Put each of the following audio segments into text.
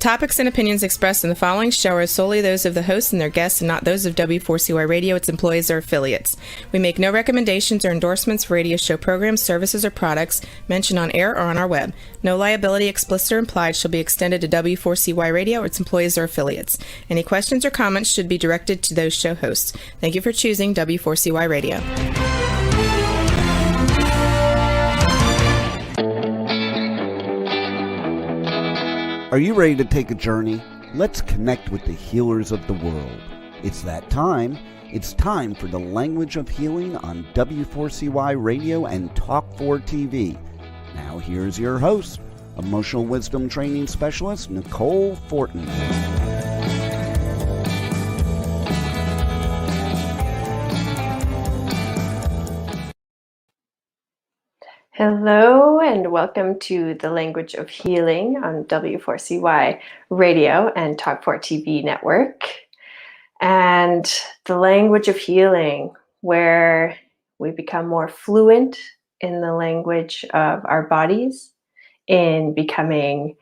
topics and opinions expressed in the following show are solely those of the hosts and their guests and not those of W4CY Radio, its employees, or affiliates. We make no recommendations or endorsements for radio show programs, services, or products mentioned on air or on our web. No liability, explicit or implied, shall be extended to W4CY Radio, its employees, or affiliates. Any questions or comments should be directed to those show hosts. Thank you for choosing W4CY Radio. Are you ready to take a journey? Let's connect with the healers of the world. It's that time. It's time for the Language of Healing on W4CY Radio and Talk4 TV. Now here's your host, Emotional Wisdom Training Specialist, Nicole Fortin. Hello and welcome to the Language of Healing on W4CY Radio and Talk4 TV network. And the language of healing, where we become more fluent in the language of our bodies, in becoming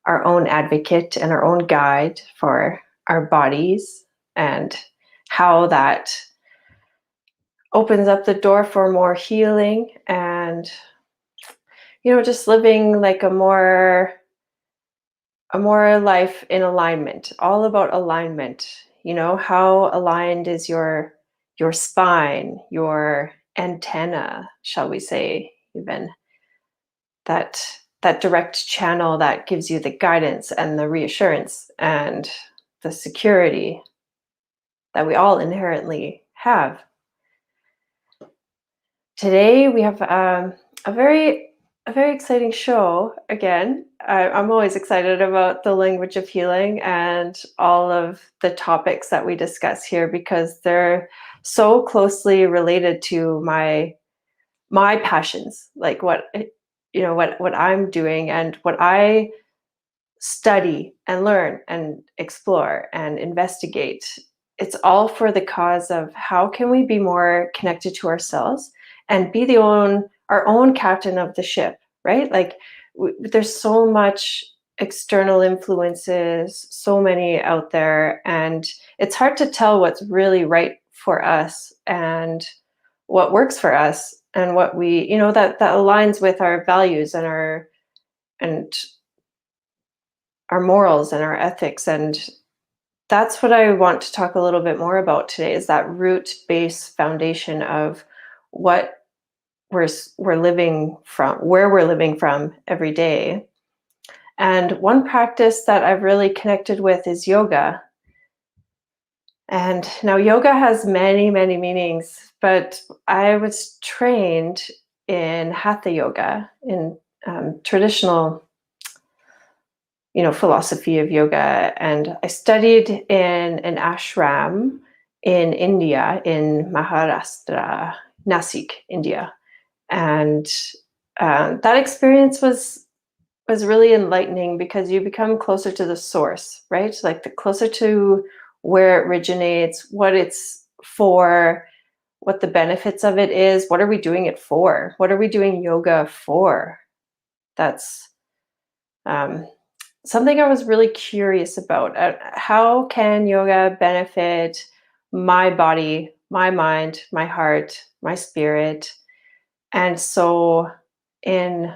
our own advocate and our own guide for our bodies, and how that opens up the door for more healing and just living like a more life in alignment, all about alignment. How aligned is your spine, your antenna, shall we say, even that direct channel that gives you the guidance and the reassurance and the security that we all inherently have. Today we have a very exciting show. Again, I'm always excited about the language of healing and all of the topics that we discuss here because they're so closely related to my passions, like what I'm doing and what I study and learn and explore and investigate. It's all for the cause of how can we be more connected to ourselves and be our own captain of the ship, right? Like there's so much external influences, so many out there, and it's hard to tell what's really right for us and what works for us and what we, that aligns with our values and our morals and our ethics. And that's what I want to talk a little bit more about today, is that root-based foundation of what we're living from, where we're living from every day. And one practice that I've really connected with is yoga. And now yoga has many, many meanings, but I was trained in Hatha yoga, in traditional, philosophy of yoga. And I studied in an ashram in India, in Maharashtra, Nasik, India. And that experience was really enlightening because you become closer to the source, right? Like the closer to where it originates, what it's for, what the benefits of it is, what are we doing it for? What are we doing yoga for? That's something I was really curious about. How can yoga benefit my body, my mind, my heart, my spirit? And so it's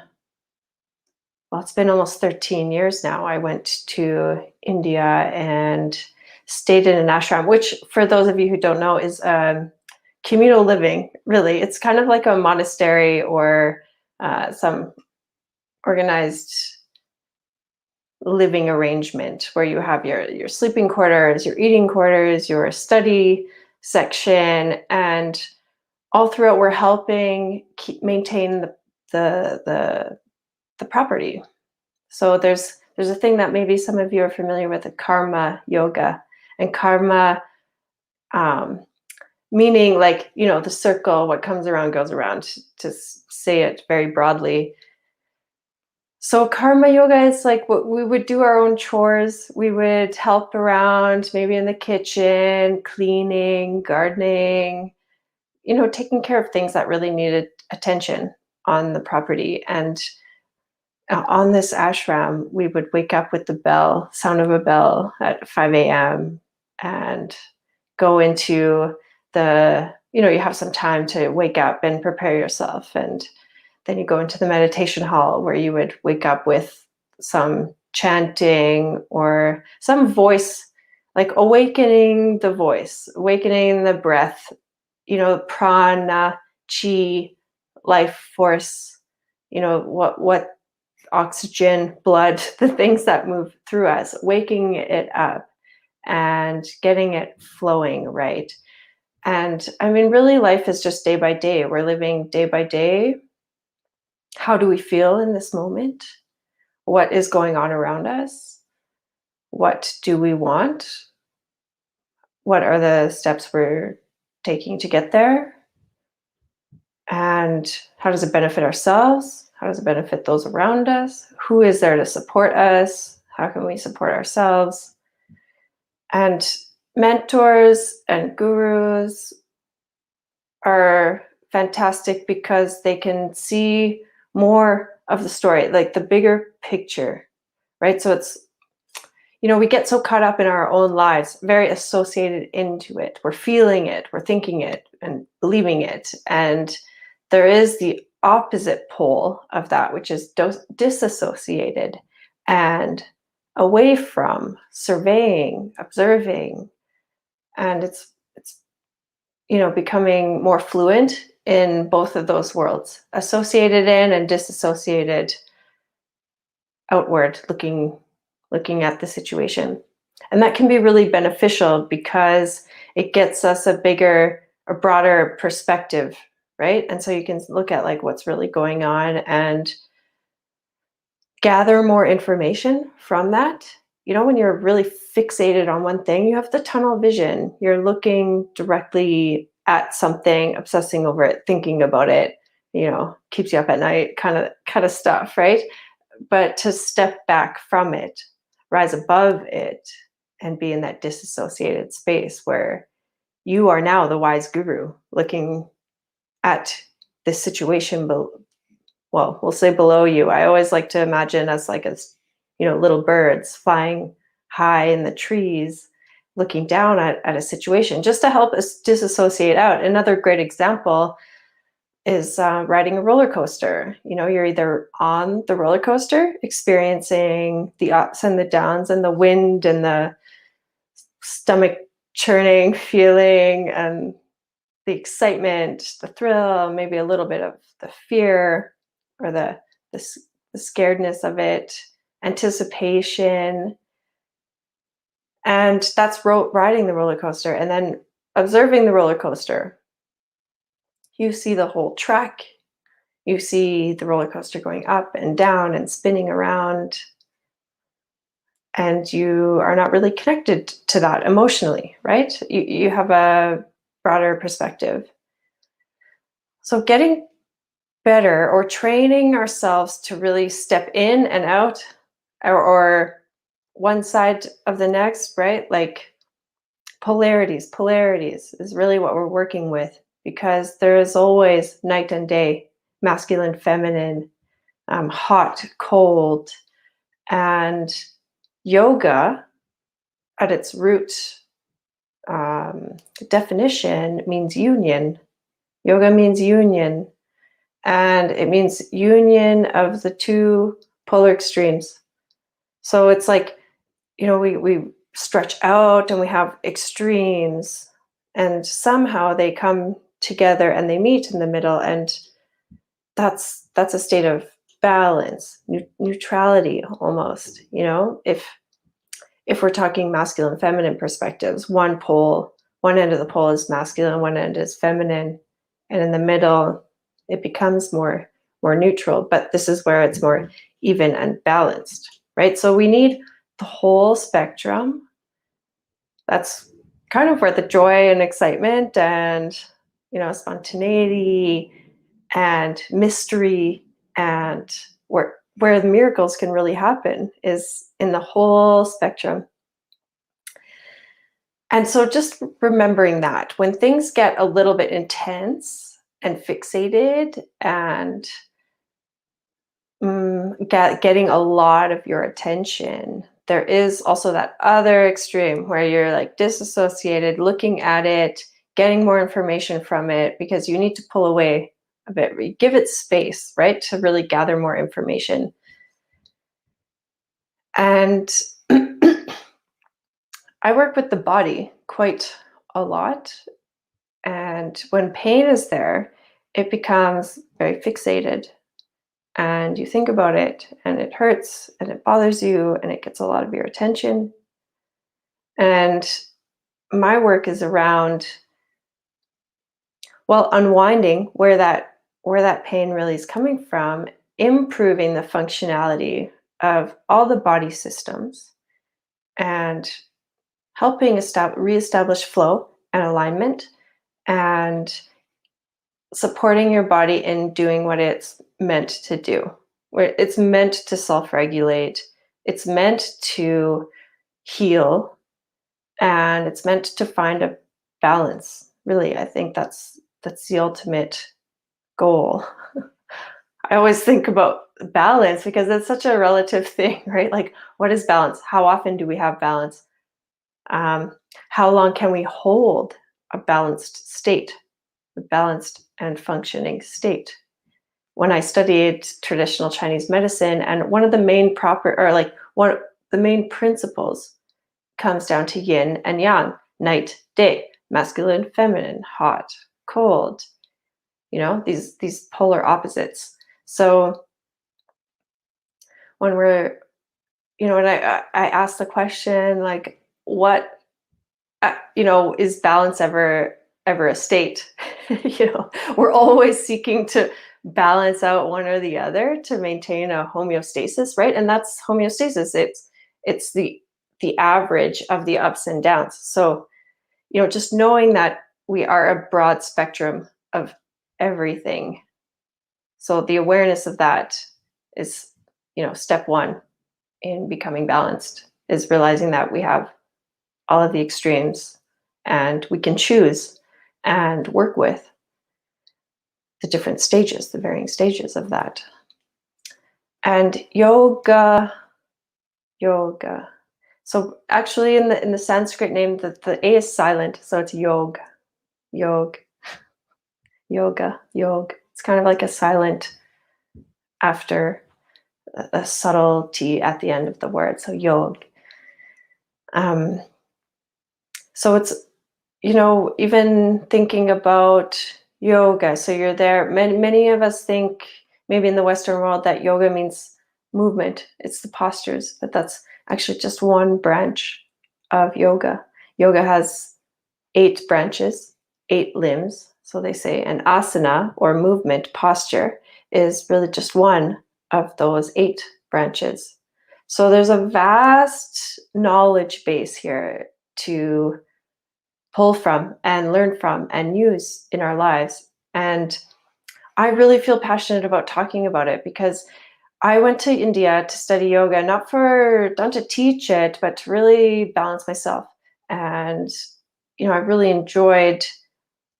been almost 13 years now, I went to India and stayed in an ashram, which for those of you who don't know is communal living, really. It's kind of like a monastery or some organized living arrangement where you have your sleeping quarters, your eating quarters, your study section, and all throughout we're helping maintain the property. So there's a thing that maybe some of you are familiar with, the karma yoga, and karma meaning like, the circle, what comes around goes around, to say it very broadly. So karma yoga is like what we would do our own chores. We would help around maybe in the kitchen, cleaning, gardening, taking care of things that really needed attention on the property. And on this ashram, we would wake up with the sound of a bell at 5 a.m. and go into you have some time to wake up and prepare yourself. And then you go into the meditation hall where you would wake up with some chanting or some voice, like awakening the voice, awakening the breath, prana, chi, life force, what oxygen, blood, the things that move through us, waking it up and getting it flowing right. And I mean, really, life is just day by day. We're living day by day. How do we feel in this moment? What is going on around us? What do we want? What are the steps we're taking to get there? And how does it benefit ourselves? How does it benefit those around us? Who is there to support us? How can we support ourselves? And mentors and gurus are fantastic because they can see more of the story, like the bigger picture, right? So it's, we get so caught up in our own lives, very associated into it. We're feeling it, we're thinking it, and believing it. And there is the opposite pole of that, which is disassociated and away from, surveying, observing. And it's becoming more fluent in both of those worlds, associated in and disassociated outward, looking at the situation. And that can be really beneficial because it gets us a broader perspective, right? And so you can look at like what's really going on and gather more information from that. When you're really fixated on one thing, you have the tunnel vision. You're looking directly at something, obsessing over it, thinking about it, keeps you up at night kind of stuff, right? But to step back from it, rise above it, and be in that disassociated space where you are now the wise guru looking at this situation, we'll say below you. I always like to imagine us like as, little birds flying high in the trees, looking down at a situation just to help us disassociate out. Another great example is riding a roller coaster. You're either on the roller coaster, experiencing the ups and the downs and the wind and the stomach churning feeling and the excitement, the thrill, maybe a little bit of the fear or the scaredness of it, anticipation. And that's riding the roller coaster. And then observing the roller coaster. You see the whole track. You see the roller coaster going up and down and spinning around. And you are not really connected to that emotionally, right? You have a broader perspective. So getting better or training ourselves to really step in and out or one side of the next, right? Like polarities is really what we're working with, because there is always night and day, masculine, feminine, hot, cold. And yoga at its root definition means union. Yoga means union. And it means union of the two polar extremes. So it's like, we stretch out and we have extremes, and somehow they come together and they meet in the middle. And that's a state of balance, neutrality almost. If we're talking masculine, feminine perspectives, one end of the pole is masculine, one end is feminine. And in the middle, it becomes more neutral, but this is where it's more even and balanced, right? So we need the whole spectrum. That's kind of where the joy and excitement and, spontaneity and mystery and where the miracles can really happen is in the whole spectrum. And so just remembering that when things get a little bit intense and fixated and getting a lot of your attention. There is also that other extreme where you're like disassociated, looking at it, getting more information from it, because you need to pull away a bit, give it space, right, to really gather more information. And I work with the body quite a lot. And when pain is there, it becomes very fixated. And you think about it, and it hurts, and it bothers you, and it gets a lot of your attention. And my work is around, well, unwinding where that pain really is coming from, improving the functionality of all the body systems, and helping reestablish flow and alignment, and supporting your body in doing what it's meant to do. Where it's meant to self-regulate, it's meant to heal, and it's meant to find a balance. Really, I think that's the ultimate goal. I always think about balance because it's such a relative thing, right? Like, what is balance? How often do we have balance? How long can we hold a balanced state, a balanced and functioning state? When I studied traditional Chinese medicine, and one of the main one of the main principles comes down to yin and yang, night, day, masculine, feminine, hot, cold, these polar opposites. So when and I ask the question, like, what, is balance ever a state? We're always seeking to balance out one or the other to maintain a homeostasis, right? And that's homeostasis. It's the average of the ups and downs. So, just knowing that we are a broad spectrum of everything. So the awareness of that is, step one in becoming balanced, is realizing that we have all of the extremes, and we can choose and work with the different stages, the varying stages of that. And yoga. So actually in the Sanskrit name, the A is silent, so it's yoga. It's kind of like a silent after a subtlety at the end of the word. So yoga. So it's, even thinking about yoga. So you're there. Many of us think, maybe in the Western world, that yoga means movement. It's the postures, but that's actually just one branch of yoga. Yoga has 8 branches, 8 limbs. So they say an asana, or movement posture, is really just one of those 8 branches. So there's a vast knowledge base here to pull from and learn from and use in our lives. And I really feel passionate about talking about it because I went to India to study yoga, not to teach it, but to really balance myself. And, I really enjoyed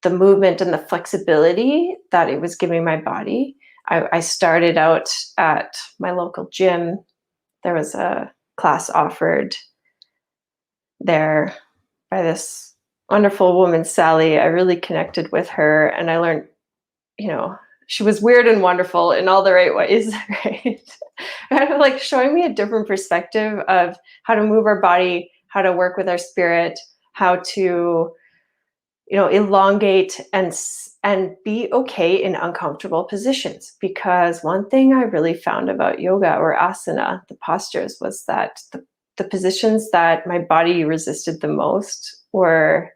the movement and the flexibility that it was giving my body. I started out at my local gym. There was a class offered there by this wonderful woman, Sally. I really connected with her, and I learned, she was weird and wonderful in all the right ways, right? Kind of like showing me a different perspective of how to move our body, how to work with our spirit, how to, elongate and be okay in uncomfortable positions. Because one thing I really found about yoga, or asana, the postures, was that the positions that my body resisted the most were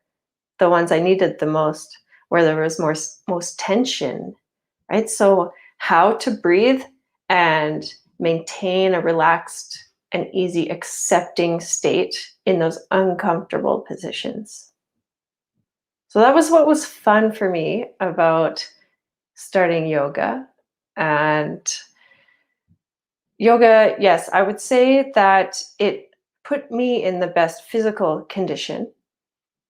the ones I needed the most, where there was most tension, right? So how to breathe and maintain a relaxed and easy accepting state in those uncomfortable positions. So that was what was fun for me about starting yoga. And yoga, yes, I would say that it put me in the best physical condition.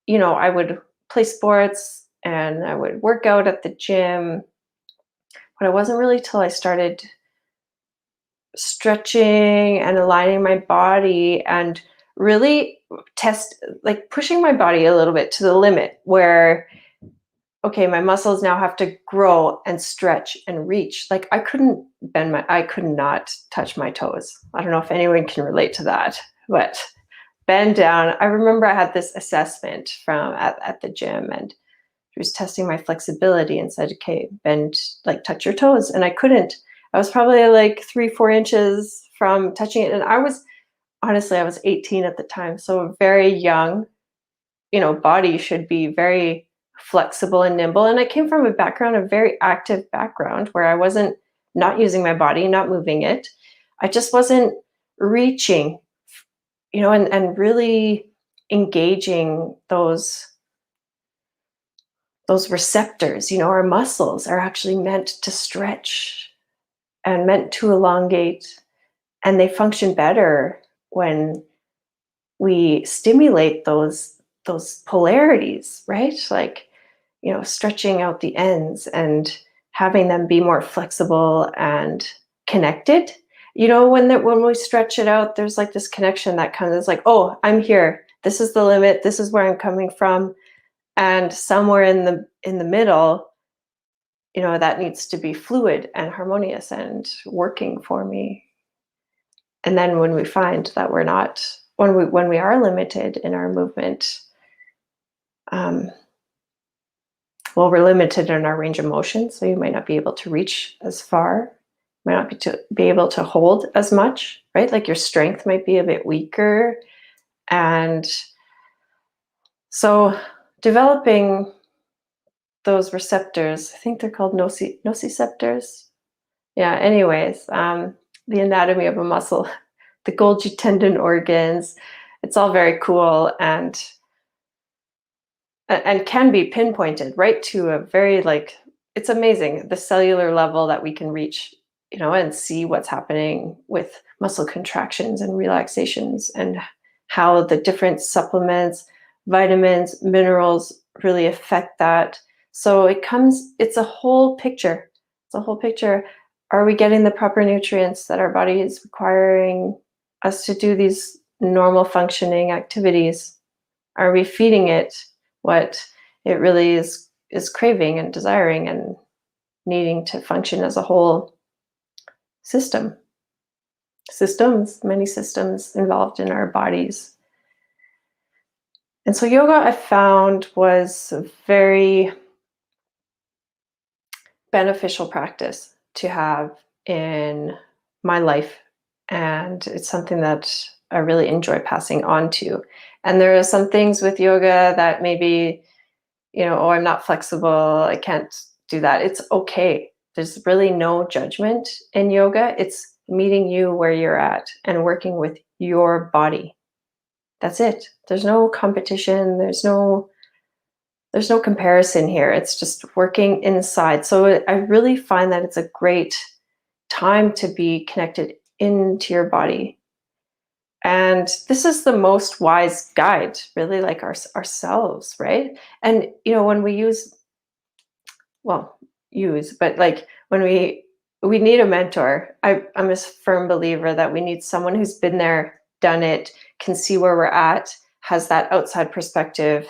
I would play sports and I would work out at the gym, but it wasn't really till I started stretching and aligning my body and really pushing my body a little bit to the limit where, okay, my muscles now have to grow and stretch and reach. Like I could not touch my toes. I don't know if anyone can relate to that, but bend down. I remember I had this assessment at the gym, and he was testing my flexibility and said, okay, bend, like touch your toes. And I couldn't. I was probably like 3-4 inches from touching it. And I was 18 at the time. So very young, body should be very flexible and nimble. And I came from a very active background where I wasn't not using my body, not moving it. I just wasn't reaching, and really engaging those receptors. Our muscles are actually meant to stretch and meant to elongate, and they function better when we stimulate those polarities, right? Like, stretching out the ends and having them be more flexible and connected. When we stretch it out, there's like this connection that kind of is like, oh, I'm here. This is the limit. This is where I'm coming from. And somewhere in the middle, that needs to be fluid and harmonious and working for me. And then when we find that we're not, when we are limited in our movement, we're limited in our range of motion, so you might not be able to reach as far, might not be able to hold as much, right? Like your strength might be a bit weaker. And so developing those receptors, I think they're called nociceptors. Yeah, anyways, the anatomy of a muscle, the Golgi tendon organs, it's all very cool and can be pinpointed right to a very, like, it's amazing the cellular level that we can reach, and see what's happening with muscle contractions and relaxations and how the different supplements, vitamins, minerals really affect that. So it's a whole picture. It's a whole picture. Are we getting the proper nutrients that our body is requiring us to do these normal functioning activities? Are we feeding it what it really is craving and desiring and needing to function as a whole system? Many systems involved in our bodies. And so yoga, I found, was a very beneficial practice to have in my life. And it's something that I really enjoy passing on to. And there are some things with yoga that maybe, oh, I'm not flexible, I can't do that. It's okay. There's really no judgment in yoga. It's meeting you where you're at and working with your body. That's it. There's no competition. There's no comparison here. It's just working inside. So I really find that it's a great time to be connected into your body. And this is the most wise guide, really, like ourselves, right? And, when we but like when we need a mentor, I'm a firm believer that we need someone who's been there, done it, can see where we're at, has that outside perspective,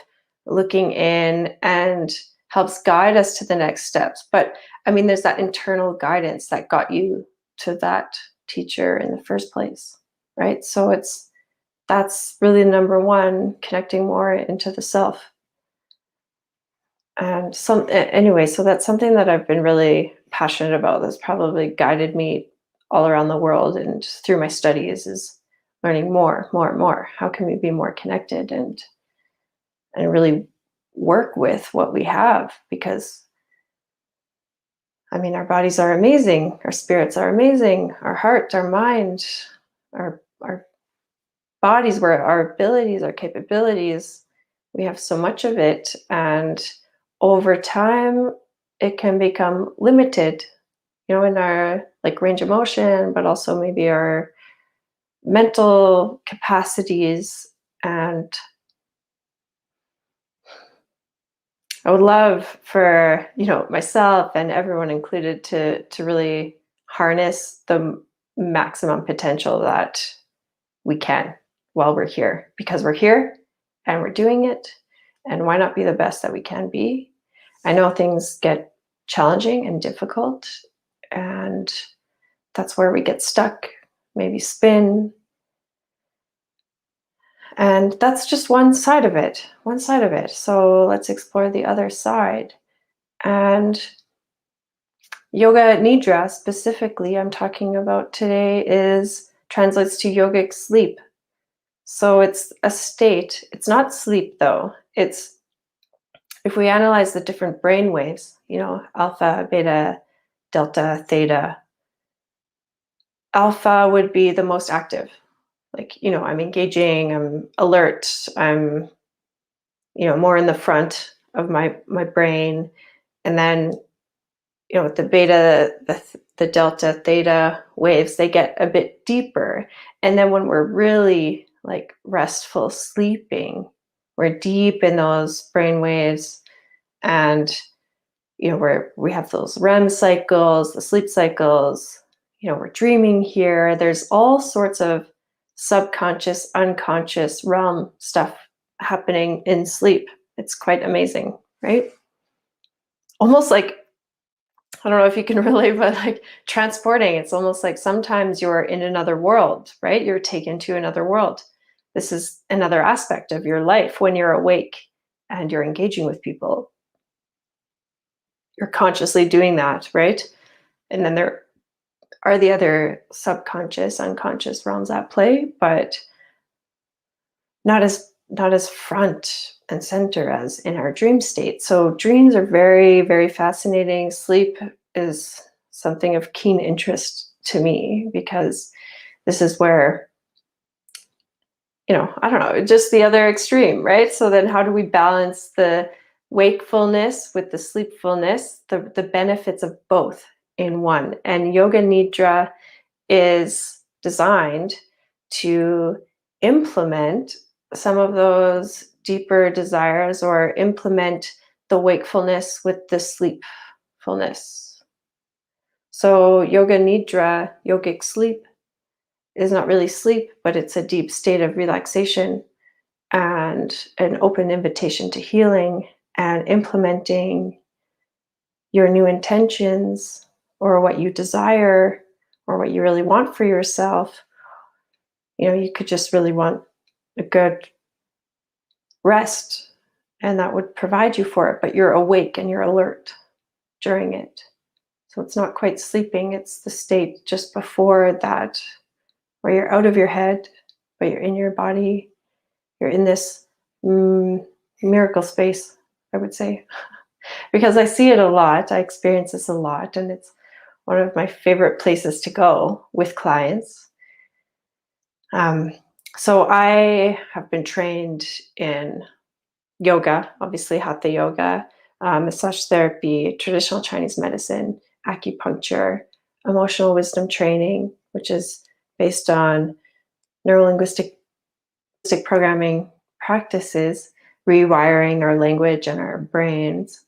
looking in, and helps guide us to the next steps. But I mean, there's that internal guidance that got you to that teacher in the first place, right? So that's really number one, connecting more into the self. And so that's something that I've been really passionate about, that's probably guided me all around the world and through my studies, is learning more. How can we be more connected and really work with what we have? Because I mean, our bodies are amazing, our spirits are amazing, our heart, our mind, our bodies, where our abilities, our capabilities, we have so much of it, and over time it can become limited, in our like range of motion, but also maybe our mental capacities. And I would love for myself and everyone included to really harness maximum potential that we can while we're here, because we're here and we're doing it. And why not be the best that we can be? I know things get challenging and difficult, and that's where we get stuck, maybe spin. And that's just one side of it, one side of it. So let's explore the other side. And Yoga Nidra, specifically, I'm talking about today, translates to yogic sleep. So it's a state. It's not sleep, though. It's, if we analyze the different brain waves, alpha, beta, delta, theta, alpha would be the most active. Like, I'm engaging, I'm alert, I'm, more in the front of my brain. And then, with the beta, the delta, theta waves, they get a bit deeper. And then when we're really like restful sleeping, we're deep in those brain waves, and we have those REM cycles, the sleep cycles, we're dreaming here. There's all sorts of subconscious, unconscious realm stuff happening in sleep. It's quite amazing, right? Almost like, I don't know if you can relate, but like transporting, it's almost like sometimes you're in another world, right? You're taken to another world. This is another aspect of your life when you're awake and you're engaging with people. You're consciously doing that, right? And then there are the other subconscious, unconscious realms at play, but not as front and center as in our dream state. So dreams are very, very fascinating. Sleep is something of keen interest to me, because this is where, I don't know, just the other extreme, right? So then how do we balance the wakefulness with the sleepfulness, the benefits of both in one? And Yoga Nidra is designed to implement some of those deeper desires, or implement the wakefulness with the sleepfulness. So Yoga Nidra, yogic sleep, is not really sleep, but it's a deep state of relaxation and an open invitation to healing and implementing your new intentions, or what you desire, or what you really want for yourself. You could just really want a good rest, and that would provide you for it, but you're awake and you're alert during it. So it's not quite sleeping, it's the state just before that, where you're out of your head, but you're in your body. You're in this miracle space, I would say, because I see it a lot. I experience this a lot, and it's one of my favorite places to go with clients. So I have been trained in yoga, obviously Hatha yoga, massage therapy, traditional Chinese medicine, acupuncture, emotional wisdom training, which is based on neurolinguistic programming practices, rewiring our language and our brains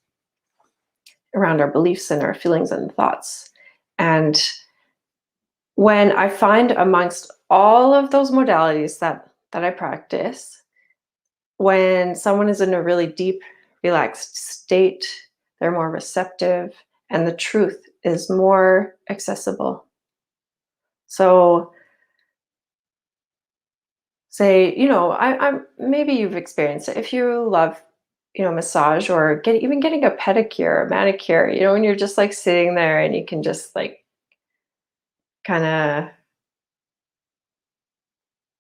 around our beliefs and our feelings and thoughts. And when I find amongst all of those modalities that I practice, when someone is in a really deep, relaxed state, they're more receptive, and the truth is more accessible. So say, I'm maybe you've experienced it. If you love, massage, or getting a pedicure, or manicure, when you're just like sitting there and you can just like kind of,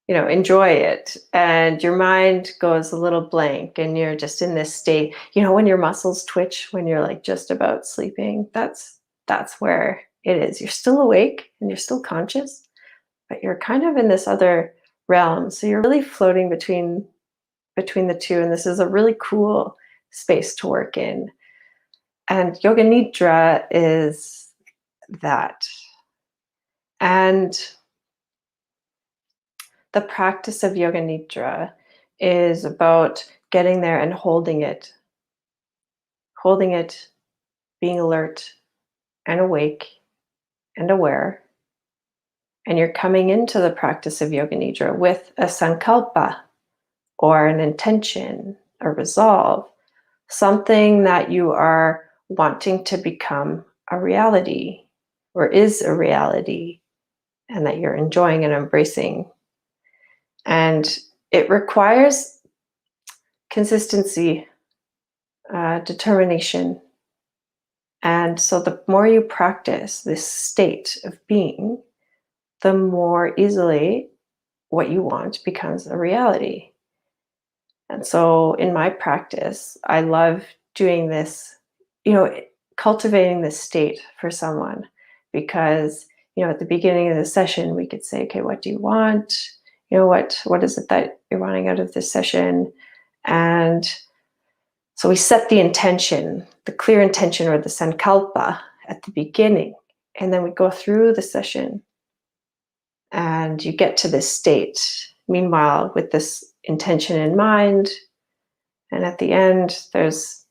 enjoy it, and your mind goes a little blank, and you're just in this state, when your muscles twitch, when you're like just about sleeping, that's where it is. You're still awake and you're still conscious, but you're kind of in this other realm. So you're really floating between the two, and this is a really cool space to work in. And Yoga Nidra is that. And the practice of Yoga Nidra is about getting there and holding it, being alert and awake and aware, and you're coming into the practice of Yoga Nidra with a Sankalpa or an intention, a resolve, something that you are wanting to become a reality or is a reality and that you're enjoying and embracing. And it requires consistency, determination. And so the more you practice this state of being, the more easily what you want becomes a reality. And so in my practice, I love doing this, cultivating this state for someone, because, at the beginning of the session, we could say, okay, what do you want? What is it that you're wanting out of this session? And so we set the intention, the clear intention, or the sankalpa at the beginning, and then we go through the session and you get to this state. Meanwhile, with this intention in mind, and at the end, there's,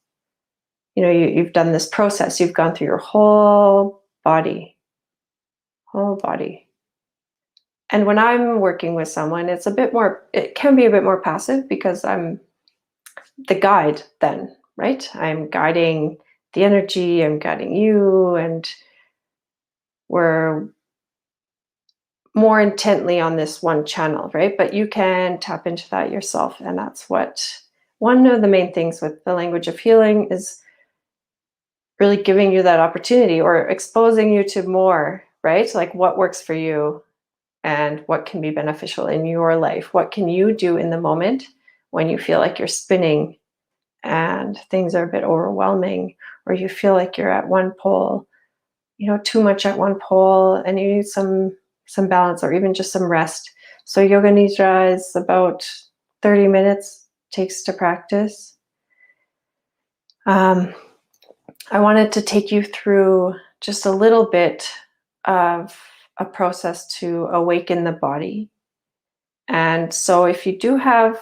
you've done this process. You've gone through your whole body. And when I'm working with someone, it can be a bit more passive because I'm the guide then, right? I'm guiding the energy, I'm guiding you, and we're more intently on this one channel, right? But you can tap into that yourself. And that's one of the main things with the language of healing is really giving you that opportunity or exposing you to more, right? Like what works for you and what can be beneficial in your life. What can you do in the moment when you feel like you're spinning and things are a bit overwhelming, or you feel like you're at one pole, too much at one pole, and you need some balance or even just some rest. So Yoga Nidra is about 30 minutes takes to practice. I wanted to take you through just a little bit of a process to awaken the body. And so if you do have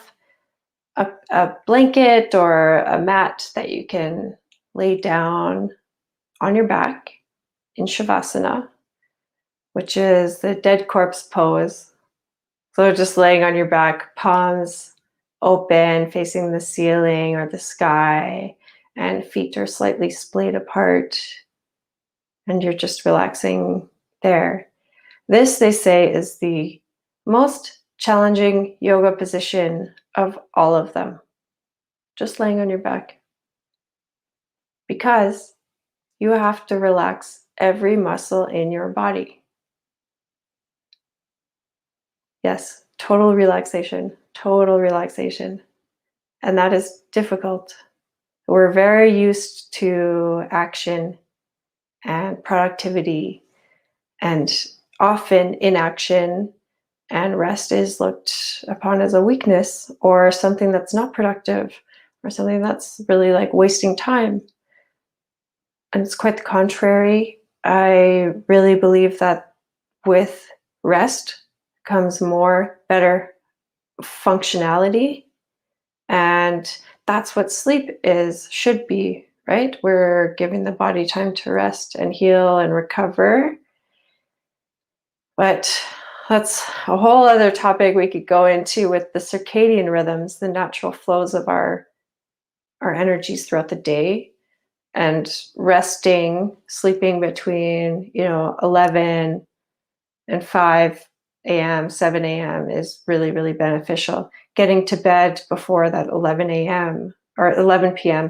a blanket or a mat that you can lay down on your back in Shavasana, which is the dead corpse pose. So just laying on your back, palms open, facing the ceiling or the sky, and feet are slightly splayed apart, and you're just relaxing there. This, they say, is the most challenging yoga position of all of them. Just laying on your back. Because you have to relax every muscle in your body. Yes, total relaxation. And that is difficult. We're very used to action and productivity, and often inaction and rest is looked upon as a weakness or something that's not productive or something that's really like wasting time. And it's quite the contrary. I really believe that with rest comes more better functionality. And that's what sleep should be, right? We're giving the body time to rest and heal and recover. But that's a whole other topic we could go into with the circadian rhythms, the natural flows of our energies throughout the day, and resting, sleeping between 11 and 5 a.m., 7 a.m. is really, really beneficial. Getting to bed before that 11 a.m. or 11 p.m.,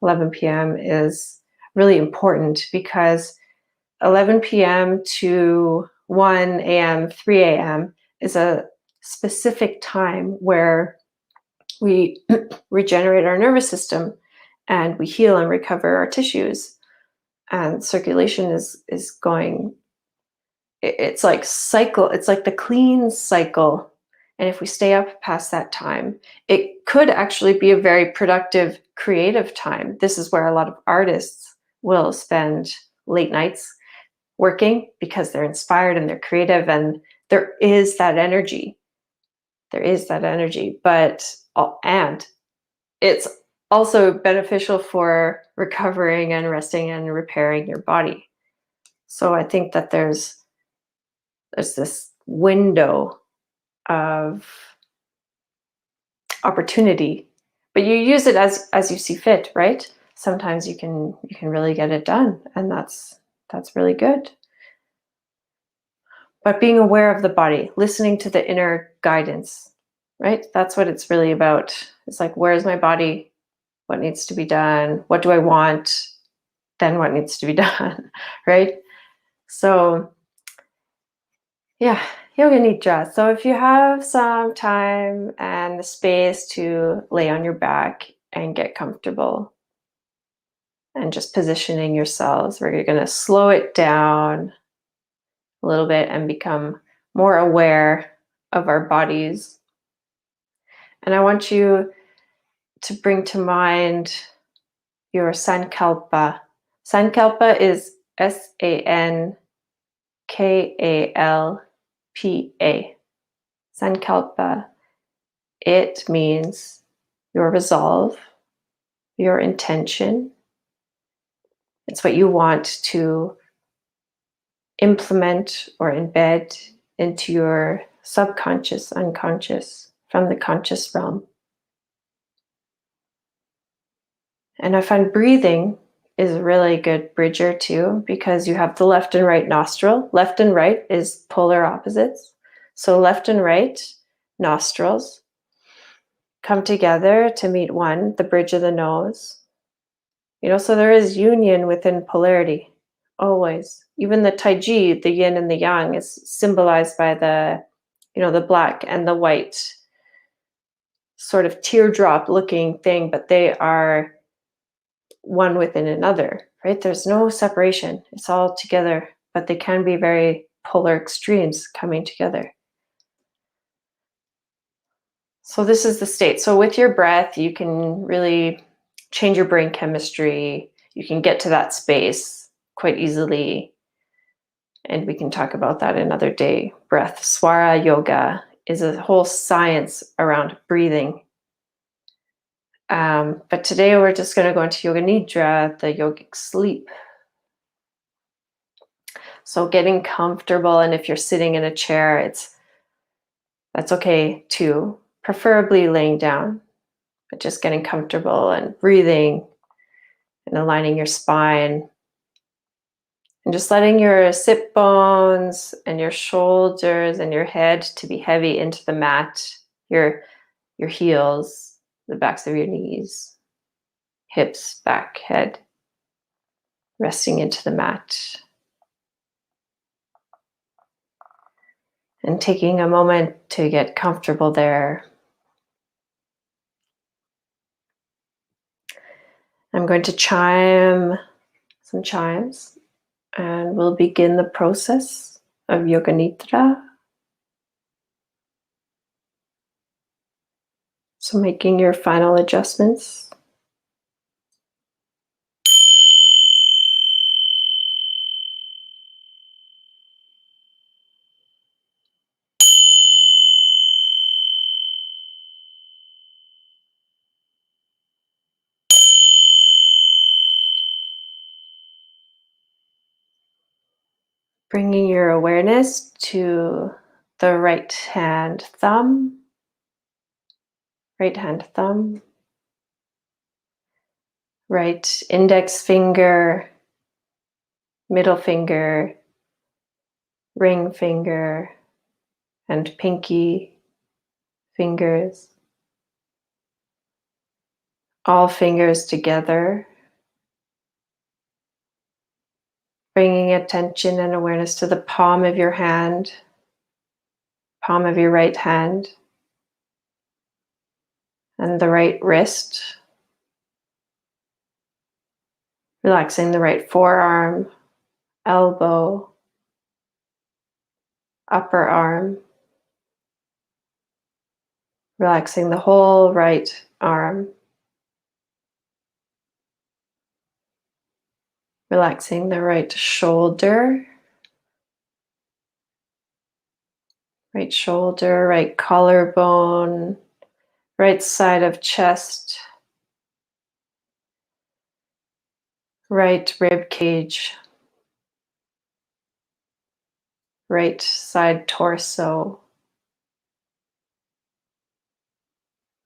11 p.m. is really important, because 11 p.m. to 1 a.m., 3 a.m. is a specific time where we regenerate our nervous system and we heal and recover our tissues, and circulation is going. It's like the clean cycle. And if we stay up past that time, it could actually be a very productive, creative time. This is where a lot of artists will spend late nights working, because they're inspired and they're creative, and there is that energy. But and it's also beneficial for recovering and resting and repairing your body. So I think that there's there's this window of opportunity, but you use it as you see fit, right? Sometimes you can really get it done, and that's really good. But being aware of the body, listening to the inner guidance, right? That's what it's really about. It's like, where's my body? What needs to be done? What do I want? Then what needs to be done, right? So yeah, Yoga Nidra. So if you have some time and the space to lay on your back and get comfortable, and just positioning yourselves where you're going to slow it down a little bit and become more aware of our bodies. And I want you to bring to mind your Sankalpa. Sankalpa is Sankalpa. Sankalpa. It means your resolve, your intention. It's what you want to implement or embed into your subconscious, unconscious, from the conscious realm. And I find breathing is a really good bridger too, because you have the left and right nostril. Left and right is polar opposites. So left and right nostrils come together to meet one, the bridge of the nose. So there is union within polarity, always. Even the Taiji, the yin and the yang, is symbolized by the black and the white sort of teardrop looking thing, but they are one within another, right? There's no separation. It's all together, but they can be very polar extremes coming together. So this is the state. So with your breath, you can really change your brain chemistry. You can get to that space quite easily. And we can talk about that another day. Breath, Swara Yoga is a whole science around breathing. But today we're just going to go into Yoga Nidra, the yogic sleep. So getting comfortable, and if you're sitting in a chair, that's okay too. Preferably laying down, but just getting comfortable and breathing and aligning your spine. And just letting your sit bones and your shoulders and your head to be heavy into the mat, your heels, the backs of your knees, hips, back, head, resting into the mat. And taking a moment to get comfortable there. I'm going to chime some chimes, and we'll begin the process of Yoga Nidra. So making your final adjustments. Bringing your awareness to the right hand thumb, right index finger, middle finger, ring finger, and pinky fingers. All fingers together. Bringing attention and awareness to the palm of your hand, palm of your right hand, and the right wrist. Relaxing the right forearm, elbow, upper arm. Relaxing the whole right arm. Relaxing the right shoulder. Right collarbone, right side of chest, right rib cage, right side torso,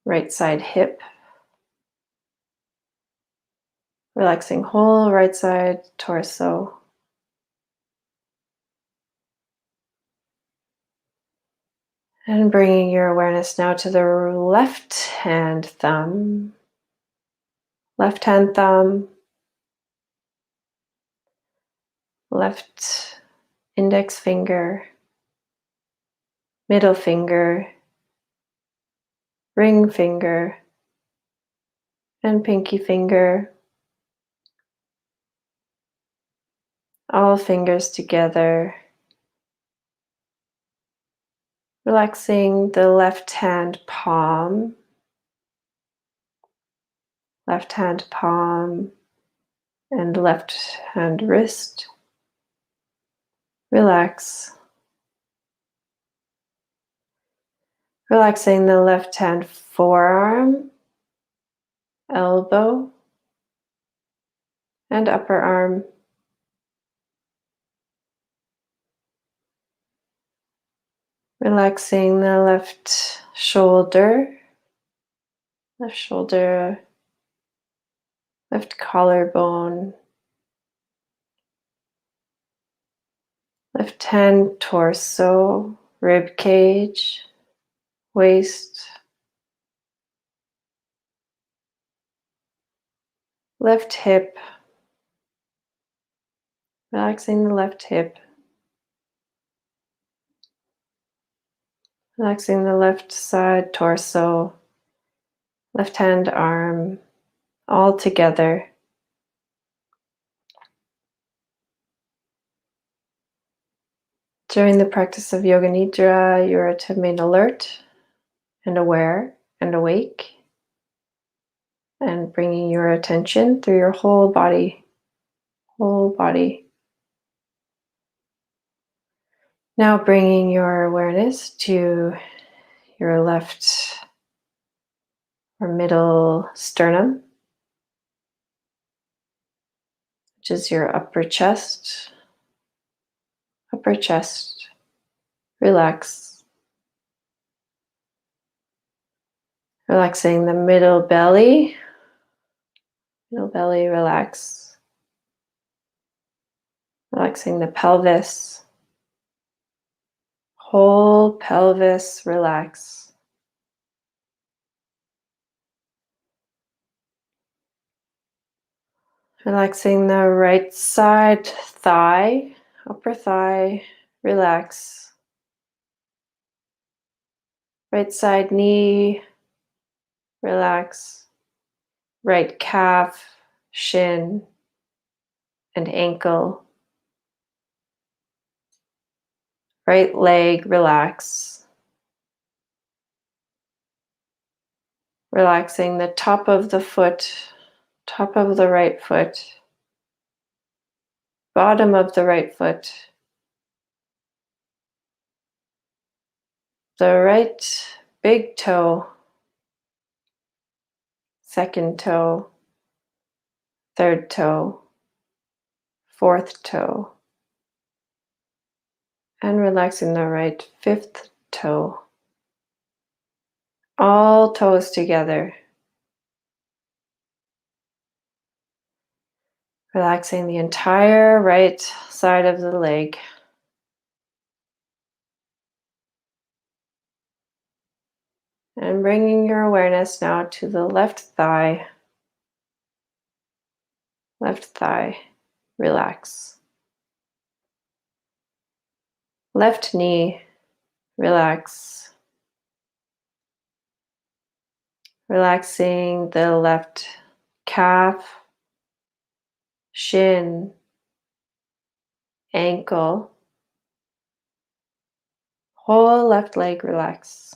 right side hip, relaxing whole right side torso. And bringing your awareness now to the left hand thumb, left hand thumb, left index finger, middle finger, ring finger, and pinky finger. All fingers together. Relaxing the left hand palm, and left hand wrist. Relax. Relaxing the left hand forearm, elbow, and upper arm. Relaxing the left shoulder, left collarbone, left hand torso, rib cage, waist, left hip, relaxing the left hip, relaxing the left side torso, left hand arm, all together. During the practice of Yoga Nidra, you are to remain alert and aware and awake, and bringing your attention through your whole body. Now bringing your awareness to your left or middle sternum, which is your upper chest. Relax. Relaxing the middle belly, relax. Relaxing the pelvis, whole pelvis, relax. Relaxing the right side thigh, upper thigh, relax. Right side knee, relax. Right calf, shin, and ankle. Right leg, relax. Relaxing the top of the foot, top of the right foot, bottom of the right foot, the right big toe, second toe, third toe, fourth toe, and relaxing the right fifth toe. All toes together. Relaxing the entire right side of the leg. And bringing your awareness now to the left thigh. Relax. Left knee, relax. Relaxing the left calf, shin, ankle, whole left leg, relax.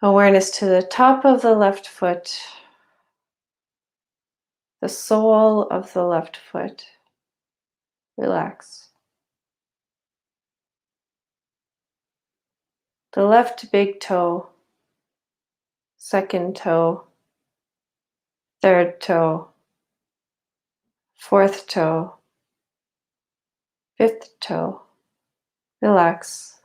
Awareness to the top of the left foot, the sole of the left foot, relax. The left big toe, second toe, third toe, fourth toe, fifth toe. Relax.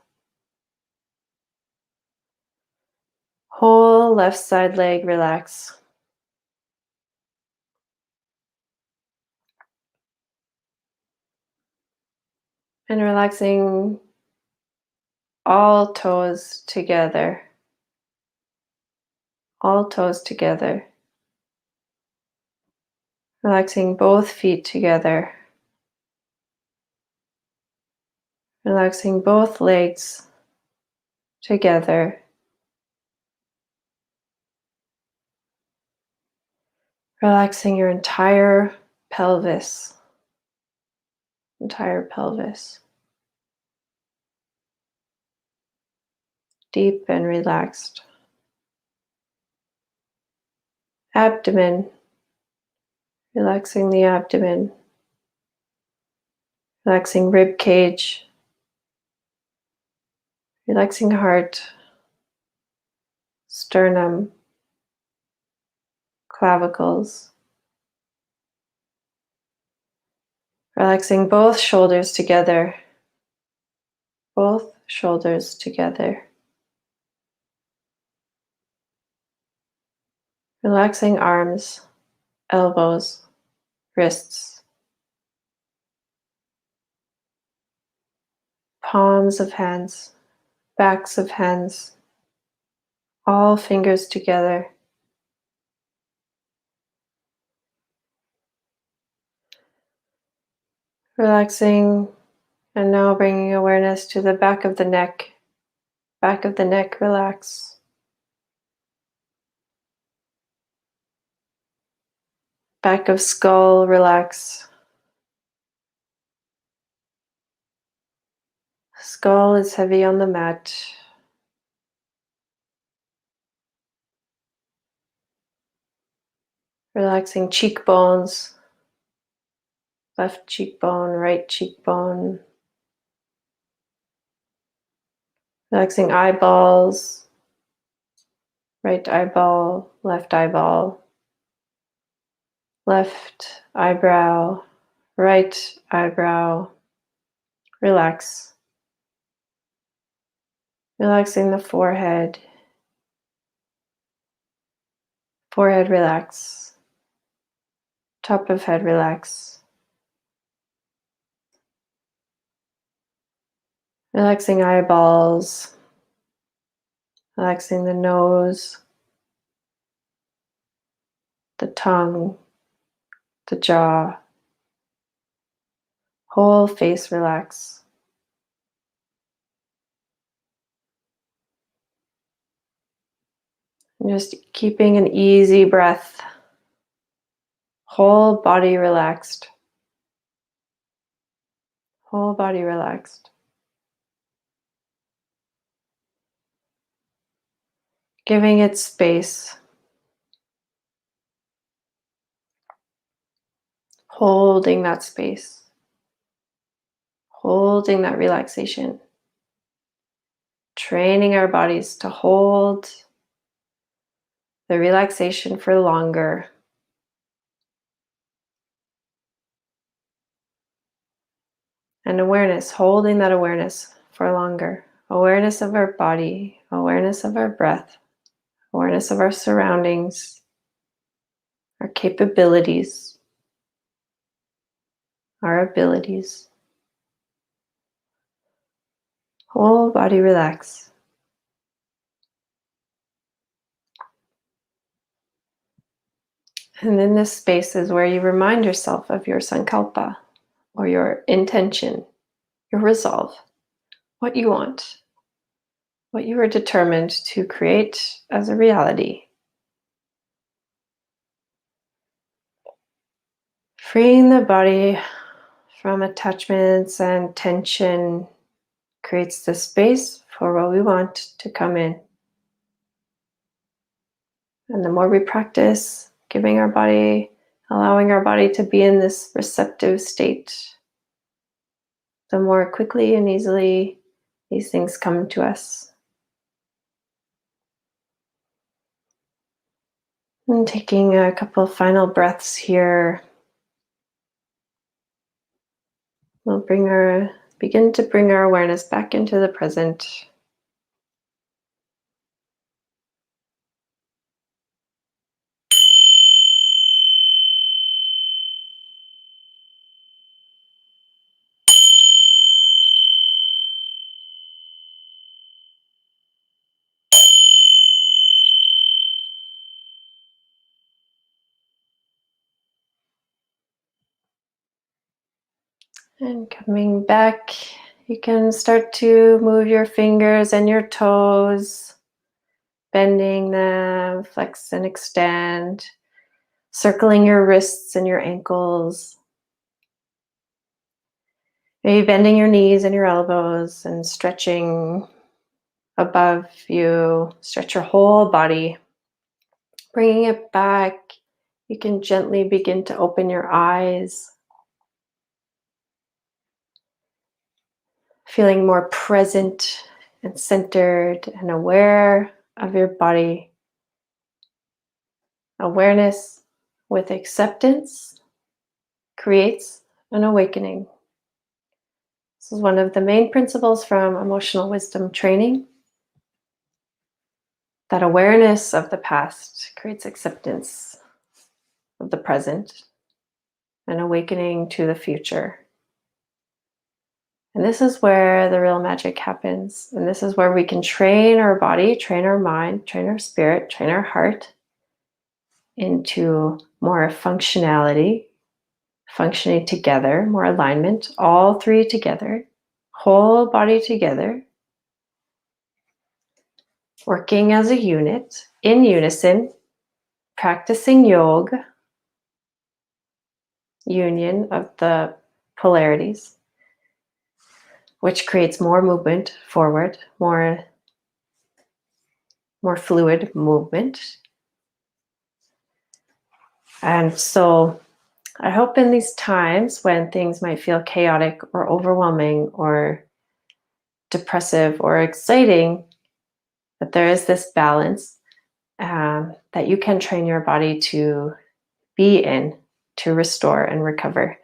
Whole left side leg, relax. And relaxing all toes together. All toes together. Relaxing both feet together. Relaxing both legs together. Relaxing your entire pelvis. Entire pelvis. Deep and relaxed. Abdomen. Relaxing the abdomen. Relaxing rib cage. Relaxing heart. Sternum. Clavicles. Relaxing both shoulders together. Both shoulders together. Relaxing arms, elbows, wrists. Palms of hands, backs of hands, all fingers together. Relaxing, and now bringing awareness to the back of the neck. Back of the neck, relax. Back of skull, relax. Skull is heavy on the mat. Relaxing cheekbones. Left cheekbone, right cheekbone. Relaxing eyeballs. Right eyeball, left eyeball. Left eyebrow, right eyebrow. Relax. Relaxing the forehead. Forehead relax. Top of head relax. Relaxing eyeballs. Relaxing the nose. The tongue. The jaw. Whole face relax. And just keeping an easy breath. Whole body relaxed. Whole body relaxed. Giving it space. Holding that space. Holding that relaxation. Training our bodies to hold the relaxation for longer. And awareness, holding that awareness for longer. Awareness of our body, awareness of our breath, awareness of our surroundings, our capabilities, our abilities. Whole body relax. And in this space is where you remind yourself of your Sankalpa, or your intention, your resolve, what you want, what you are determined to create as a reality. Freeing the body from attachments and tension creates the space for what we want to come in. And the more we practice giving our body, allowing our body to be in this receptive state, the more quickly and easily these things come to us. And taking a couple of final breaths here. We'll begin to bring our awareness back into the present. And coming back, you can start to move your fingers and your toes, bending them, flex and extend, circling your wrists and your ankles. Maybe bending your knees and your elbows and stretching above you. Stretch your whole body. Bringing it back, you can gently begin to open your eyes. Feeling more present and centered and aware of your body. Awareness with acceptance creates an awakening. This is one of the main principles from emotional wisdom training. That awareness of the past creates acceptance of the present and awakening to the future. And this is where the real magic happens. And this is where we can train our body, train our mind, train our spirit, train our heart into more functionality, functioning together, more alignment, all three together, whole body together, working as a unit, in unison, practicing yoga, union of the polarities, which creates more movement forward, more fluid movement. And so I hope in these times when things might feel chaotic or overwhelming or depressive or exciting, that there is this balance that you can train your body to be in, to restore and recover.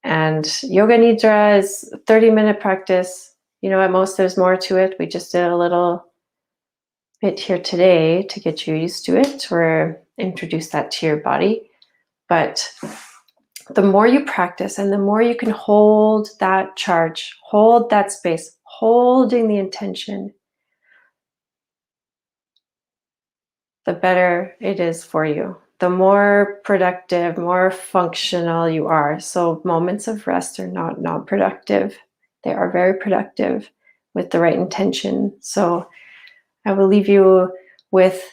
And Yoga Nidra is a 30-minute practice. You know, at most there's more to it. We just did a little bit here today to get you used to it or introduce that to your body. But the more you practice and the more you can hold that charge, hold that space, holding the intention, the better it is for you. The more productive, more functional you are. So moments of rest are not productive. They are very productive with the right intention. So I will leave you with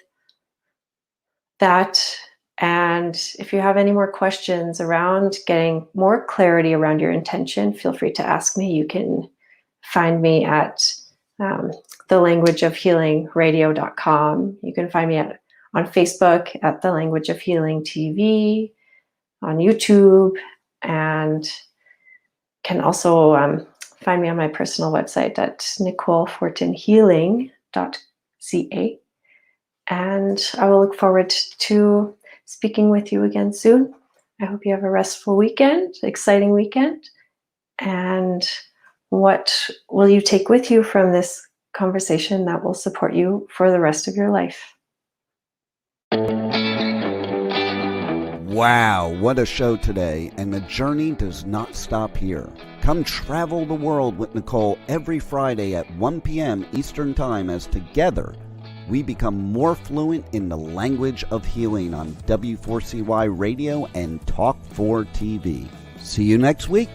that. And if you have any more questions around getting more clarity around your intention, feel free to ask me. You can find me at thelanguageofhealingradio.com. You can find me on Facebook at The Language of Healing TV, on YouTube, and can also find me on my personal website at nicolefortinhealing.ca. And I will look forward to speaking with you again soon. I hope you have a restful weekend, exciting weekend. And what will you take with you from this conversation that will support you for the rest of your life? Wow, what a show today, and the journey does not stop here. Come travel the world with Nicole every Friday at 1 p.m. Eastern Time as together we become more fluent in the language of healing on W4CY Radio and Talk 4 TV. See you next week.